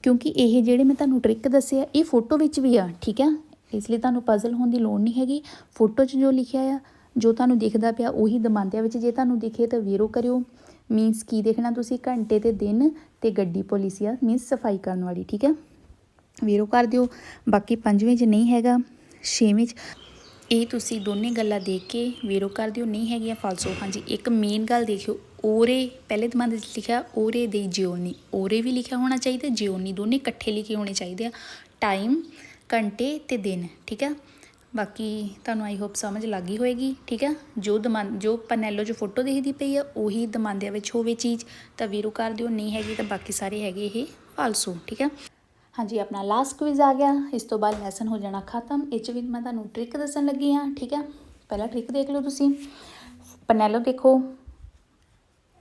ਕਿਉਂਕਿ ਇਹ ਜਿਹੜੇ ਮੈਂ ਤੁਹਾਨੂੰ ਟ੍ਰਿਕ ਦੱਸਿਆ ਇਹ ਫੋਟੋ ਵਿੱਚ ਵੀ ਆ ਠੀਕ ਹੈ ਇਸ ਲਈ ਤੁਹਾਨੂੰ ਪਜ਼ਲ ਹੋਣ ਦੀ ਲੋੜ ਨਹੀਂ ਹੈਗੀ ਫੋਟੋ 'ਚ ਜੋ ਲਿਖਿਆ ਆ ਜੋ ਤੁਹਾਨੂੰ ਦਿਖਦਾ ਪਿਆ ਉਹੀ ਦਮਾਂਦਿਆਂ ਵਿੱਚ ਜੇ ਤੁਹਾਨੂੰ ਦਿਖੇ ਤਾਂ ਵੇਰੋ ਕਰਿਓ ਮੀਨਸ ਕੀ ਦੇਖਣਾ ਤੁਸੀਂ ਘੰਟੇ ਅਤੇ ਦਿਨ ਅਤੇ ਗੱਡੀ ਪੋਲੀਸੀਆ ਮੀਨਸ ਸਫਾਈ ਕਰਨ ਵਾਲੀ ਠੀਕ ਹੈ ਵੇਰੋ ਕਰ ਦਿਓ ਬਾਕੀ ਪੰਜਵੇਂ 'ਚ ਨਹੀਂ ਹੈਗਾ ਛੇਵੇਂ 'ਚ ਇਹ ਤੁਸੀਂ ਦੋਨੇ ਗੱਲਾਂ ਦੇਖ ਕੇ ਵੀਰੋ ਕਰ ਦਿਓ, ਨਹੀਂ ਹੈਗੀਆਂ ਫਾਲਸੋ। ਹਾਂਜੀ, ਇੱਕ ਮੇਨ ਗੱਲ ਦੇਖਿਓ, ਓਰੇ ਪਹਿਲੇ ਦਮਾਂਦੇ 'ਚ ਲਿਖਿਆ ਓਰੇ ਦੇ ਜਿਓਨੀ, ਓਰੇ ਵੀ ਲਿਖਿਆ ਹੋਣਾ ਚਾਹੀਦਾ, ਜਿਓਨੀ ਦੋਨੇ ਇਕੱਠੇ ਲਿਖੇ ਹੋਣੇ ਚਾਹੀਦੇ ਆ। ਟਾਈਮ ਘੰਟੇ ਤੇ ਦਿਨ, ਠੀਕ ਆ। ਬਾਕੀ ਤੁਹਾਨੂੰ ਆਈ ਹੋਪ ਸਮਝ ਲੱਗ ਗਈ ਹੋਏਗੀ, ਠੀਕ ਆ। ਜੋ ਪਨੈਲੋ 'ਚ ਫੋਟੋ ਦਿਖਦੀ ਪਈ ਆ ਉਹੀ ਦਮਾਂਦਿਆਂ ਵਿੱਚ ਹੋਵੇ ਚੀਜ਼ ਤਾਂ ਵੀਰੋ ਕਰ ਦਿਓ, ਨਹੀਂ ਹੈਗੀ ਤਾਂ ਬਾਕੀ ਸਾਰੇ ਹੈਗੇ ਇਹ ਫਾਲਸੋ, ਠੀਕ ਆ। ਹਾਂਜੀ, ਆਪਣਾ ਲਾਸਟ ਕੁਇਜ਼ ਆ ਗਿਆ, ਇਸ ਤੋਂ ਬਾਅਦ ਲੈਸਨ ਹੋ ਜਾਣਾ ਖਤਮ। ਇਹ 'ਚ ਵੀ ਮੈਂ ਤੁਹਾਨੂੰ ਟ੍ਰਿਕ ਦੱਸਣ ਲੱਗੀ ਹਾਂ, ਠੀਕ ਹੈ। ਪਹਿਲਾਂ ਟ੍ਰਿਕ ਦੇਖ ਲਓ ਤੁਸੀਂ, ਪਨੈਲੋ ਦੇਖੋ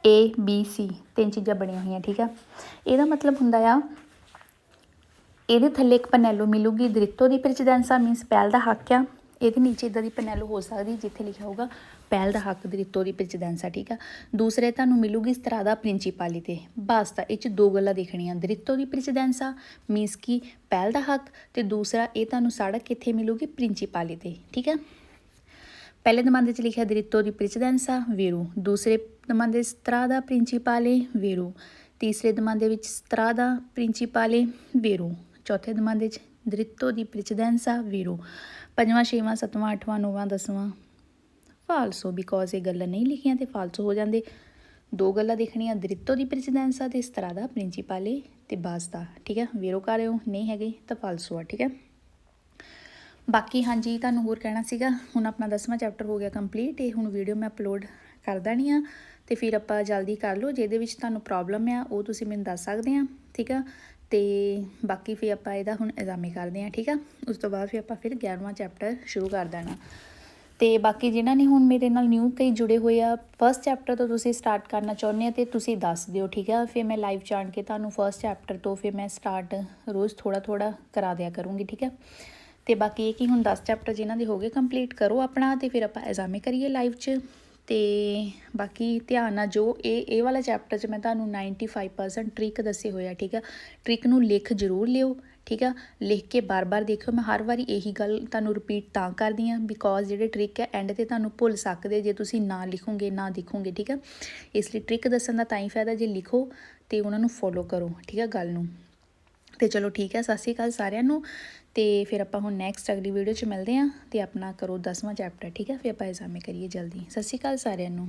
ABC 3 ਚੀਜ਼ਾਂ ਬਣੀਆਂ ਹੋਈਆਂ, ਠੀਕ ਆ। ਇਹਦਾ ਮਤਲਬ ਹੁੰਦਾ ਆ ਇਹਦੇ ਥੱਲੇ ਇੱਕ ਪਨੈਲੋ ਮਿਲੂਗੀ, ਦ੍ਰਿਤੋ ਦੀ ਪ੍ਰੈਸੀਡੈਂਸਾ ਮੀਨਸ ਪਹਿਲ ਦਾ ਹੱਕ ਆ। ਇਹਦੇ ਨੀਚੇ ਇੱਦਾਂ ਦੀ ਪਨੈਲੋ ਹੋ ਸਕਦੀ ਜਿੱਥੇ ਲਿਖਿਆ ਹੋਊਗਾ ਪਹਿਲ ਦਾ ਹੱਕ ਦ੍ਰਿਤੋ ਦੀ ਪ੍ਰੈਸੀਡੈਂਸਾ, ਠੀਕ ਆ। ਦੂਸਰੇ ਤੁਹਾਨੂੰ ਮਿਲੂਗੀ ਸਤਰਾਦਾ ਪ੍ਰਿੰਸੀਪਾਲੀ ਤੇ ਬਸ। ਤਾਂ ਇਹ 'ਚ ਦੋ ਗੱਲਾਂ ਦੇਖਣੀਆਂ, ਦ੍ਰਿਤੋ ਦੀ ਪ੍ਰੈਸੀਡੈਂਸਾ ਮੀਨਸ ਕਿ ਪਹਿਲ ਦਾ ਹੱਕ, ਤੇ ਦੂਸਰਾ ਇਹ ਤੁਹਾਨੂੰ ਸੜਕ ਕਿੱਥੇ ਮਿਲੂਗੀ, ਪ੍ਰਿੰਸੀਪਾਲੀ ਤੇ, ਠੀਕ ਆ। ਪਹਿਲੇ ਦਮਾਂਦੇ 'ਚ ਲਿਖਿਆ ਦ੍ਰਿਤੋ ਦੀ ਪ੍ਰੈਸੀਡੈਂਸਾ ਵੇਰੂ, ਦੂਸਰੇ ਦਮਾਂਦੇ ਸਤਰਾਦਾ ਪ੍ਰਿੰਸੀਪਾਲੇ ਵੇਰੂ, ਤੀਸਰੇ ਦਮਾਂਦੇ ਵਿੱਚ ਸਤਰਾਦਾ ਪ੍ਰਿੰਸੀਪਾਲੇ ਵੇਰੂ, ਚੌਥੇ ਦਮਾਂਦੇ 'ਚ ਦ੍ਰਿਤੋ ਦੀ ਪ੍ਰੈਸੀਡੈਂਸਾ ਵੇਰੂ, ਪੰਜਵਾਂ, ਛੇਵਾਂ, ਸੱਤਵਾਂ, ਅੱਠਵਾਂ, ਨੌਵਾਂ, 10ਵਾਂ ਫਾਲਸੋ, ਬਿਕੋਜ਼ ਇਹ ਗੱਲਾਂ ਨਹੀਂ ਲਿਖੀਆਂ ਤੇ ਫਾਲਸੋ ਹੋ ਜਾਂਦੇ। ਦੋ ਗੱਲਾਂ ਦੇਖਣੀਆਂ, ਦ੍ਰਿਤੋ ਦੀ ਪ੍ਰੈਸੀਡੈਂਸਾ ਤੇ ਸਤਰਾਦਾ ਪ੍ਰਿੰਸੀਪਾਲੇ ਤੇ ਬਾਸਤਾ, ਠੀਕ ਹੈ। ਵੇਰੋ ਕਰ ਰਹੇ ਹੋ, ਨਹੀਂ ਹੈਗੇ ਤਾਂ ਫਾਲਸੋ ਆ, ਠੀਕ ਹੈ। ਬਾਕੀ ਹਾਂਜੀ, ਤੁਹਾਨੂੰ ਹੋਰ ਕਹਿਣਾ ਸੀਗਾ, ਹੁਣ ਆਪਣਾ 10ਵਾਂ ਚੈਪਟਰ ਹੋ ਗਿਆ ਕੰਪਲੀਟ। ਇਹ ਹੁਣ ਵੀਡੀਓ ਮੈਂ ਅਪਲੋਡ ਕਰ ਦੇਣੀ ਆ ਅਤੇ ਫਿਰ ਆਪਾਂ ਜਲਦੀ ਕਰ ਲਓ। ਜਿਹਦੇ ਵਿੱਚ ਤੁਹਾਨੂੰ ਪ੍ਰੋਬਲਮ ਆ ਉਹ ਤੁਸੀਂ ਮੈਨੂੰ ਦੱਸ ਸਕਦੇ ਆ, ਠੀਕ ਆ। ਅਤੇ ਬਾਕੀ ਫਿਰ ਆਪਾਂ ਇਹਦਾ ਹੁਣ ਐਗਜ਼ਾਮੇ ਕਰਦੇ ਹਾਂ, ਠੀਕ ਆ। ਉਸ ਤੋਂ ਬਾਅਦ ਫਿਰ ਆਪਾਂ 11ਵਾਂ ਚੈਪਟਰ ਸ਼ੁਰੂ ਕਰ ਦੇਣਾ। ਅਤੇ ਬਾਕੀ ਜਿਨ੍ਹਾਂ ਨੇ ਹੁਣ ਮੇਰੇ ਨਾਲ ਨਿਊ ਕਈ ਜੁੜੇ ਹੋਏ ਆ, ਫਸਟ ਚੈਪਟਰ ਤੋਂ ਤੁਸੀਂ ਸਟਾਰਟ ਕਰਨਾ ਚਾਹੁੰਦੇ ਆ ਅਤੇ ਤੁਸੀਂ ਦੱਸ ਦਿਓ, ਠੀਕ ਆ। ਫਿਰ ਮੈਂ ਲਾਈਵ 'ਚ ਆਣ ਕੇ ਤੁਹਾਨੂੰ ਫਸਟ ਚੈਪਟਰ ਤੋਂ ਫਿਰ ਮੈਂ ਸਟਾਰਟ ਰੋਜ਼ ਥੋੜ੍ਹਾ ਕਰਾ ਦਿਆ ਕਰੂੰਗੀ, ਠੀਕ ਹੈ। ਅਤੇ ਬਾਕੀ ਇਹ ਕਿ ਹੁਣ 10 ਚੈਪਟਰ ਜਿਨ੍ਹਾਂ ਦੇ ਹੋ ਗਏ ਕੰਪਲੀਟ ਕਰੋ ਆਪਣਾ, ਅਤੇ ਫਿਰ ਆਪਾਂ ਐਗਜ਼ਾਮੇ ਕਰੀਏ ਲਾਈਵ 'ਚ। ਅਤੇ ਬਾਕੀ ਧਿਆਨ ਨਾਲ ਜੋ ਇਹ ਵਾਲਾ ਚੈਪਟਰ 'ਚ ਮੈਂ ਤੁਹਾਨੂੰ 95% ਟ੍ਰਿਕ ਦੱਸੇ ਹੋਏ ਆ, ਠੀਕ ਆ। ਟ੍ਰਿਕ ਨੂੰ ਲਿਖ ਜ਼ਰੂਰ ਲਿਓ, ਠੀਕ ਆ। ਲਿਖ ਕੇ ਬਾਰ-ਬਾਰ ਦੇਖਿਓ। ਮੈਂ ਹਰ ਵਾਰੀ ਇਹੀ ਗੱਲ ਤੁਹਾਨੂੰ ਰਿਪੀਟ ਤਾਂ ਕਰਦੀ ਹਾਂ ਬਿਕੋਜ਼ ਜਿਹੜੇ ਟ੍ਰਿਕ ਹੈ ਐਂਡ 'ਤੇ ਤੁਹਾਨੂੰ ਭੁੱਲ ਸਕਦੇ ਜੇ ਤੁਸੀਂ ਨਾ ਲਿਖੋਗੇ, ਨਾ ਦੇਖੋਗੇ, ਠੀਕ ਆ। ਇਸ ਲਈ ਟ੍ਰਿਕ ਦੱਸਣ ਦਾ ਤਾਂ ਹੀ ਫਾਇਦਾ ਜੇ ਲਿਖੋ ਅਤੇ ਉਹਨਾਂ ਨੂੰ ਫੋਲੋ ਕਰੋ, ਠੀਕ ਆ, ਗੱਲ ਨੂੰ। ਅਤੇ ਚਲੋ ਠੀਕ ਹੈ, ਸਤਿ ਸ਼੍ਰੀ ਅਕਾਲ ਸਾਰਿਆਂ ਨੂੰ। ਅਤੇ ਫਿਰ ਆਪਾਂ ਹੁਣ ਨੈਕਸਟ ਅਗਲੀ ਵੀਡੀਓ 'ਚ ਮਿਲਦੇ ਹਾਂ ਅਤੇ ਆਪਣਾ ਕਰੋ 10ਵਾਂ ਚੈਪਟਰ, ਠੀਕ ਹੈ। ਫਿਰ ਆਪਾਂ ਐਗਜ਼ਾਮੇ ਕਰੀਏ ਜਲਦੀ। ਸਤਿ ਸ਼੍ਰੀ ਅਕਾਲ ਸਾਰਿਆਂ ਨੂੰ।